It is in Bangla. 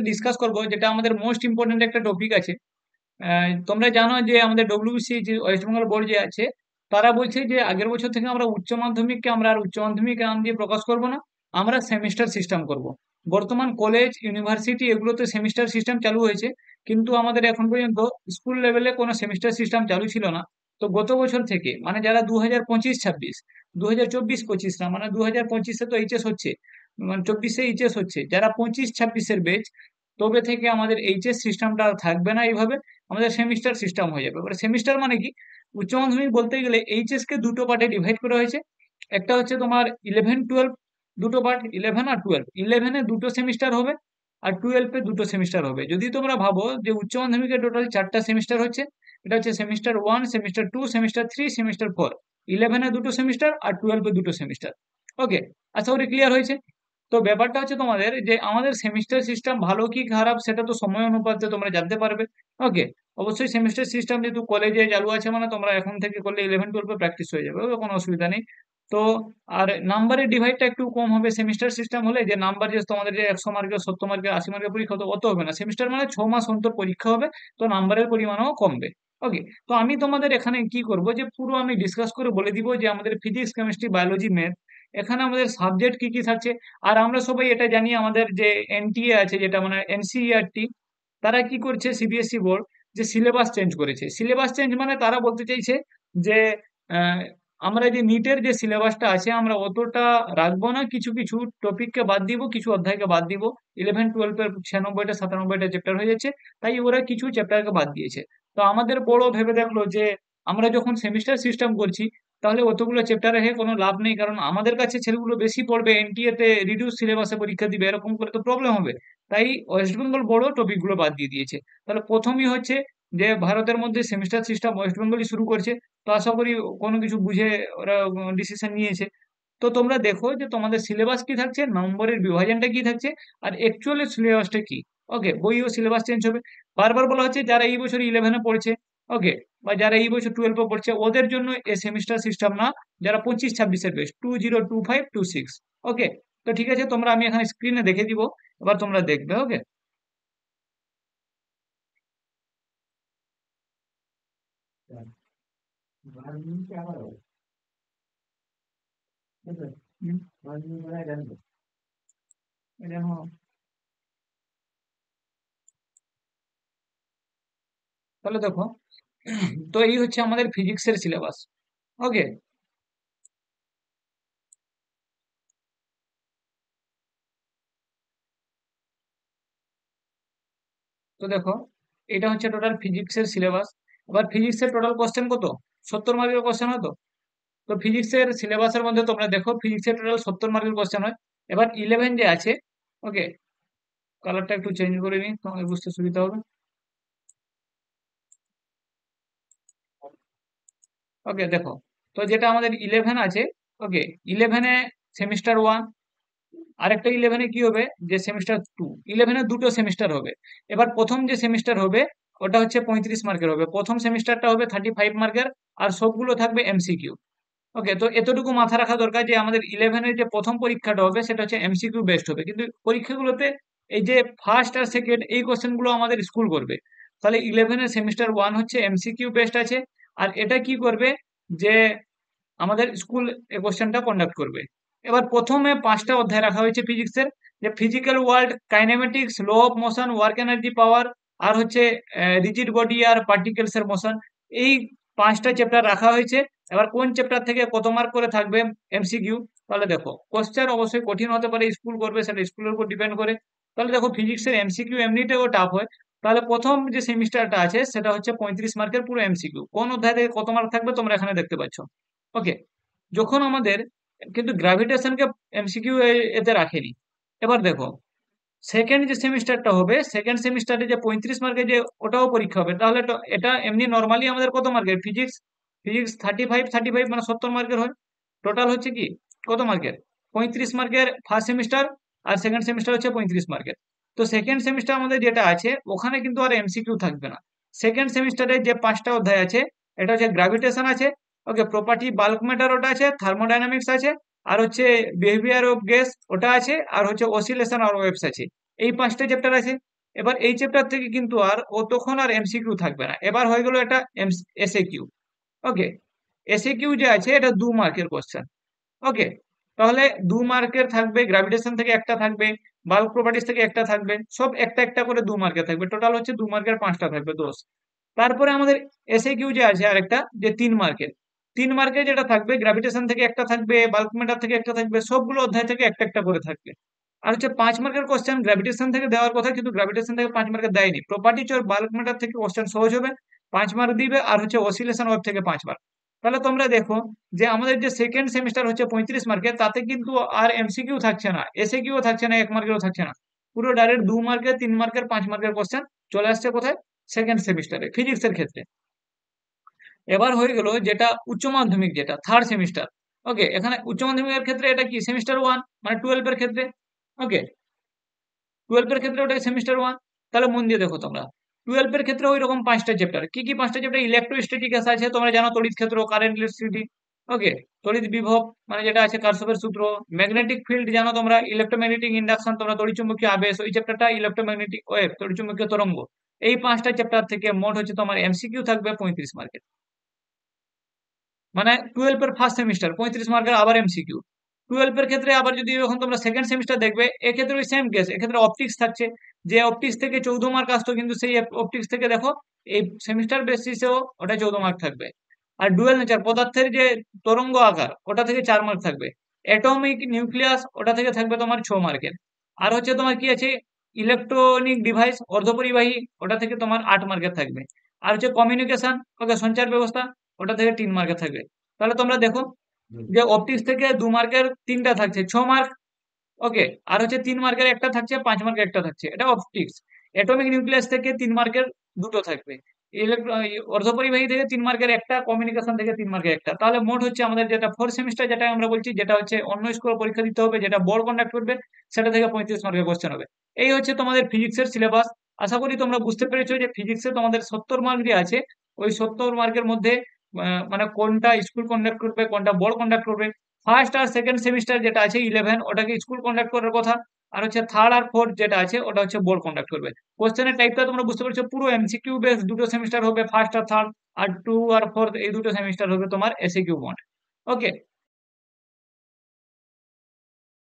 ডিসকাস করব, যেটা আমাদের মোস্ট ইম্পর্টেন্ট একটা টপিক আছে। তোমরা জানো যে আমাদের ডব্লিউবিসি যে ওয়েস্ট বেঙ্গল বোর্ড যে আছে, তারা বলছে যে আগের বছর থেকে আমরা উচ্চ মাধ্যমিককে আমরা আর উচ্চ মাধ্যমিক নাম দিয়ে প্রকাশ করব না, আমরা সেমিস্টার সিস্টেম করব। বর্তমান কলেজ ইউনিভার্সিটি এগুলোতে সেমিস্টার সিস্টেম চালু হয়েছে, কিন্তু আমাদের এখন পর্যন্ত স্কুল লেভেলে কোনো সেমিস্টার সিস্টেম চালু ছিল না। তো গত বছর থেকে মানে যারা 2025-26, 2024-25 না, মানে 2025-এ তো এইচএস হচ্ছে, মানে 24-এ এইচএস হচ্ছে, যারা 25-26-এর বেচ, তবে থেকে আমাদের এইচএস সিস্টেমটা থাকবে না এইভাবে, আমাদের সেমিস্টার সিস্টেম হয়ে যাবে। এবার সেমিস্টার মানে কি? উচ্চ মাধ্যমিক বলতে গেলে এইচএস কে দুটো পার্টে ডিভাইড করা হয়েছে। একটা হচ্ছে তোমার 11-12, দুটো পার্ট, 11 আর 12। 11-এ দুটো সেমিস্টার হবে, আর 12-এ দুটো সেমিস্টার হবে। যদি তোমরা ভাবো যে উচ্চ মাধ্যমিকের টোটাল 4টা সেমিস্টার হচ্ছে, এটা হচ্ছে সেমিস্টার 1, সেমিস্টার 2, সেমিস্টার 3, সেমিস্টার 4। 11-এ দুটো সেমিস্টার আর 12-এ দুটো সেমিস্টার। ওকে, আশা করি ক্লিয়ার হয়েছে। তো ব্যাপারটা হচ্ছে তোমাদের যে আমাদের সেমিস্টার সিস্টেম ভালো কি খারাপ সেটা তো সময় অনুপাতে তোমরা জানতে পারবে। ওকে, অবশ্যই সেমিস্টার সিস্টেম যেহেতু কলেজে চালু আছে, মানে তোমরা এখন থেকে করলে 11-12 প্র্যাকটিস হয়ে যাবে, ওকে, কোনো অসুবিধা নেই। তো আর নাম্বারের ডিভাইডটা একটু কম হবে সেমিস্টার সিস্টেম হলে, যে নাম্বার যে তোমাদের যে 100 মার্কের, 70 মার্কের, 80 মার্কের পরীক্ষা হতো অত হবে না। সেমিস্টার মানে 6 মাস অন্তর পরীক্ষা হবে, তো নাম্বারের পরিমাণও কমবে। ওকে, তো আমি তোমাদের এখানে কি করব যে পুরো আমি ডিসকাস করে বলে দিব যে আমাদের ফিজিক্স, কেমিস্ট্রি, বায়োলজি, ম্যাথ, এখানে আমাদের সাবজেক্ট কি কি থাকছে। আর আমরা সবাই এটা জানি, আমাদের যে এনটিএ আছে, যেটা মানে এনসিইআরটি, তারা কি করছে, সিবিএসই বোর্ড, যে সিলেবাস চেঞ্জ করেছে। সিলেবাস চেঞ্জ মানে তারা বলতে চাইছে যে আহ, আমরা যে নিটের যে সিলেবাসটা আছে আমরা অতটা রাখবো না, কিছু কিছু টপিককে বাদ দিব, কিছু অধ্যায়কে বাদ দিব। 11-12-এর 96টা 97টা চ্যাপ্টার হয়ে যাচ্ছে, তাই ওরা কিছু চ্যাপ্টারকে বাদ দিয়েছে। তো আমাদের বড় ভেবে দেখলো যে আমরা যখন সেমিস্টার সিস্টেম করছি, তাহলে অতগুলো চ্যাপ্টারে কোনো লাভ নেই, কারণ আমাদের কাছে ছেলেগুলো বেশি পড়বে, এনটিএ তে রিডিউস সিলেবাসে পরীক্ষা দিবে, এরকম করে তো প্রবলেম হবে। তাই ওয়েস্ট বেঙ্গল বড় টপিক গুলো বাদ দিয়ে দিয়েছে। তাহলে প্রথমই হচ্ছে যে ভারতের মধ্যে সেমিস্টার সিস্টেম ওয়েস্ট বেঙ্গলই শুরু করছে। তো আশা করি কোনো কিছু বুঝে ওরা ডিসিশন নিয়েছে। তো তোমরা দেখো যে তোমাদের সিলেবাস কি থাকছে, নম্বরের বিভাজনটা কি থাকছে, আর অ্যাকচুয়ালি সিলেবাসটা কি। ওকে, বই ও সিলেবাস চেঞ্জ হবে। বারবার বলা হচ্ছে যারা এই বছর 11-এ পড়ছে, ওকে, বা যারা এই বছর 12-এ পড়ছে, ওদের জন্য এই সেমিস্টার সিস্টেম না, যারা 25-26-এর বেশ, 2025-26। ওকে, তো ঠিক আছে, তোমরা আমি এখানে স্ক্রিনে দেখে দিব, এবার তোমরা দেখবে। ওকে, তাহলে দেখো, তো এই হচ্ছে আমাদের ফিজিক্সের সিলেবাস। ওকে, তো দেখো, এটা হচ্ছে টোটাল ফিজিক্সের সিলেবাস। এবার ফিজিক্সের টোটাল কোশ্চেন কত? 70 মার্কের কোশ্চেন হয় তো। তো ফিজিক্সের সিলেবাসের মধ্যে তোমরা দেখো, ফিজিক্সের টোটাল 70 মার্কের কোশ্চেন হয়। এবার 11 যে আছে, ওকে, কালারটা একটু চেঞ্জ করে নিই, তোমাদের বুঝতে সুবিধা হবে। ওকে, দেখো, তো যেটা আমাদের 11 আছে, ওকে, 11-এ সেমিস্টার 1, আরেকটা 11-এ কি হবে, যে সেমিস্টার 2। 11-এ দুটো সেমিস্টার হবে। এবার প্রথম যে সেমিস্টার হবে ওটা হচ্ছে 35 মার্কের হবে, প্রথম সেমিস্টারটা হবে 35 মার্কের, আর সবগুলো থাকবে এমসিকিউ। ওকে, তো এতটুকু মাথা রাখা দরকার যে আমাদের 11-এর যে প্রথম পরীক্ষাটা হবে সেটা হচ্ছে এমসিকিউ বেসড হবে, কিন্তু পরীক্ষাগুলোতে এই যে ফার্স্ট আর সেকেন্ড এই কোশ্চেন গুলো আমাদের স্কুল করবে। তাহলে 11-এর সেমিস্টার 1 হচ্ছে এমসিকিউ বেসড আছে, আর এটা কি করবে, যে আমাদের স্কুল এই কোশ্চেনটা কন্ডাক্ট করবে। এবার প্রথমে 5টা অধ্যায় রাখা হয়েছে ফিজিক্সের, যে physical world, kinematics, law of motion, work energy, power, আর হচ্ছে রিজিড বডি আর পার্টিকেলস এর মোশন। এই 5টা চ্যাপ্টার রাখা হয়েছে। এবার কোন চ্যাপ্টার থেকে কত মার্ক করে থাকবে এমসিকিউ, তাহলে দেখো, কোশ্চেন অবশ্যই কঠিন হতে পারে, স্কুল করবে সেটা স্কুলের উপর ডিপেন্ড করে। তাহলে দেখো, ফিজিক্সের এমসিকিউ এমনিতেও টাফ হয়। তাহলে প্রথম যে সেমিস্টারটা আছে সেটা হচ্ছে 35 মার্কের পুরো এমসিকিউ, কোন অধ্যায় থেকে কত মার্ক থাকবে তোমরা এখানে দেখতে পাচ্ছ। ওকে, যখন আমাদের, কিন্তু গ্র্যাভিটেশনকে এমসিকিউ এতে রাখেনি। এবার দেখো, সেকেন্ড যে সেমিস্টারটা হবে, সেকেন্ড সেমিস্টারে যে 35 মার্কের যে ওটাও পরীক্ষা হবে, তাহলে তো এটা এমনি নর্মালি আমাদের কত মার্কের ফিজিক্স, ফিজিক্স 35 35 মানে 70 মার্কের হয়। টোটাল হচ্ছে কি কত মার্কের, 35 মার্কের ফার্স্ট সেমিস্টার, আর সেকেন্ড সেমিস্টার হচ্ছে 35 মার্কের। তো সেকেন্ড সেমিস্টার আমাদের যেটা আছে ওখানে কিন্তু আর এমসিকিউ থাকবে না। সেকেন্ড সেমিস্টারে যে 5টা অধ্যায় আছে, এটা হচ্ছে গ্র্যাভিটেশন আছে, ওকে, প্রপার্টি বাল্ক ম্যাটার ওটা আছে, থার্মোডাইনামিক্স আছে, আর হচ্ছে বিহেভিয়ার অফ গ্যাস ওটা আছে, আর হচ্ছে অসিলেশন আর ওয়েভস আছে। এই 5টা চ্যাপ্টার আছে। এবার এই চ্যাপ্টার থেকে কিন্তু আর তখন আর এমসিকিউ থাকবে না, এবার হয়ে গেল এটা এসএ কিউ। ওকে, এসএ কিউ যে আছে এটা 2 মার্কের কোশ্চেন। ওকে, তাহলে 2 মার্কের থাকবে, গ্র্যাভিটেশন থেকে একটা থাকবে, বাল্ক প্রপার্টিজ থেকে একটা থাকবে, সব একটা একটা করে 2 মার্কের থাকবে, টোটাল হচ্ছে 2 মার্কের 5টা থাকবে, 10। তারপরে আমাদের এসএ কিউ যে আছে আরেকটা, যে 3 মার্কের, 3 মার্কের যেটা থাকবে, গ্র্যাভিটেশন থেকে একটা থাকবে, বাল্ক ম্যাটার থেকে একটা থাকবে, সবগুলো অধ্যায় থেকে একটা একটা করে থাকবে। আর হচ্ছে 5 মার্কের কোশ্চেন গ্র্যাভিটেশন থেকে দেওয়ার কথা, কিন্তু গ্র্যাভিটেশন থেকে 5 মার্কের দেয়নি। প্রপার্টিজ আর বাল্ক ম্যাটার থেকে কোশ্চেন সহজ হবে, 5 মার্ক দিবে। আর হচ্ছে অসিলেশন ওয়েভ থেকে 5 মার্ক। তাহলে তোমরা দেখো যে আমাদের যে সেকেন্ড সেমিস্টার হচ্ছে 35 মার্কের, তাতে কিন্তু আর এমসিকিউ থাকছে না, এসএ কিউ থাকছে না, 1 মার্কেরও থাকছে না, পুরো ডাইরেক্ট 2 মার্কের, 3 মার্কের, 5 মার্কের কোশ্চেন চলে আসছে কোথায়, সেকেন্ড সেমিস্টারে ফিজিক্সের ক্ষেত্রে। এবার হয়ে গেল যেটা উচ্চ মাধ্যমিক, যেটা থার্ড সেমিস্টার। ওকে, এখানে উচ্চ মাধ্যমিকের ক্ষেত্রে এটা কি সেমিস্টার 1, মানে 12 এর ক্ষেত্রে। ওকে, 12 এর ক্ষেত্রে ওটা সেমিস্টার 1। তাহলে মন দিয়ে দেখো তোমরা, 12 এর ক্ষেত্রে ওই রকম 5টা চ্যাপ্টার। কি কি 5টা চ্যাপ্টার? ইলেকট্রোস্ট্যাটিক্স আছে, তোমরা জানো, তড়িৎ ক্ষেত্র, কারেন্ট, ইলেকট্রিসিটি। ওকে, তড়িৎ বিভব মানে যেটা আছে কারশফের সূত্র। ম্যাগনেটিক ফিল্ড জানো তোমরা, ইলেকট্রোম্যাগনেটিক ইন্ডাকশন, তোমরা তড়িৎচুম্বকীয় আবেশ, ওই চ্যাপ্টারটা ইলেকট্রোম্যাগনেটিক ওয়েভ, তড়িৎচুম্বকীয় তরঙ্গ। এই 5টা চ্যাপ্টার থেকে মোট হচ্ছে তোমার এমসিকিউ থাকবে 35 মার্কের। মানে 12 এর ফার্স্ট সেমিস্টার 35 মার্কের আবার এমসিকিউ। 12 এর ক্ষেত্রে আবার যদি যখন তোমরা সেকেন্ড সেমিস্টার দেখবে, এক্ষেত্রে ওই সেম কেস, এক্ষেত্রে অপটিক্স থাকছে। যে অপটিক্স থেকে 14 মার্ক আসতো, কিন্তু সেই অপটিক্স থেকে দেখো এই সেমিস্টার বেসিসেও ওটা 14 মার্ক থাকবে। আর ডুয়েল নেচার, পদার্থের যে তরঙ্গ আকার, ওটা থেকে 4 মার্ক থাকবে। অ্যাটমিক নিউক্লিয়াস, ওটা থেকে থাকবে তোমার 6 মার্কের। আর হচ্ছে তোমার কি আছে, ইলেকট্রনিক ডিভাইস, অর্ধপরিবাহী, ওটা থেকে তোমার 8 মার্কের থাকবে। আর হচ্ছে কমিউনিকেশন, ওকে, সঞ্চার ব্যবস্থা, ওটা থেকে 3 মার্কের থাকবে। তাহলে তোমরা দেখো যে অপটিক্স থেকে 2 মার্কের 3টা থাকছে, 6 মার্ক। ওকে, আর হচ্ছে 3 মার্কের একটা থাকছে, 5 মার্কের একটা থাকছে, এটা অপটিক্স। অ্যাটমিক নিউক্লিয়াস থেকে 3 মার্কের দুটো থাকবে। অর্ধপরিবাহী থেকে 3 মার্কের একটা, কমিউনিকেশন থেকে 3 মার্কের একটা। তাহলে মোট হচ্ছে আমাদের যেটা ফোর্থ সেমিস্টার, যেটা আমরা বলছি, যেটা হচ্ছে অন্য স্কুলে পরীক্ষা দিতে হবে, যেটা বোর্ড কন্ডাক্ট করবে, সেটা থেকে 35 মার্কের কোশ্চেন হবে। এই হচ্ছে তোমাদের ফিজিক্সের সিলেবাস। আশা করি তোমরা বুঝতে পেরেছো যে ফিজিক্সে তোমাদের 70 মার্ক যে আছে, ওই 70 মার্কের মধ্যে মানে কোনটা স্কুল কন্ডাক্ট করবে, কোনটা বোর্ড কন্ডাক্ট করবে। ফার্স্ট আর সেকেন্ড সেমিস্টার যেটা আছে 11, ওটাকে স্কুল কন্ডাক্ট করার কথা। আর হচ্ছে থার্ড আর ফোর্থ যেটা আছে, ওটা হচ্ছে বোর্ড কন্ডাক্ট করবে। কোশ্চেনের টাইপটা তোমরা বুঝতে পারছো, পুরো এমসিকিউ বেস দুটো সেমিস্টার হবে, ফার্স্ট আর থার্ড। আর 2 আর 4 এই দুটো সেমিস্টার হবে তোমার এসএকিউ বন্ড। ওকে,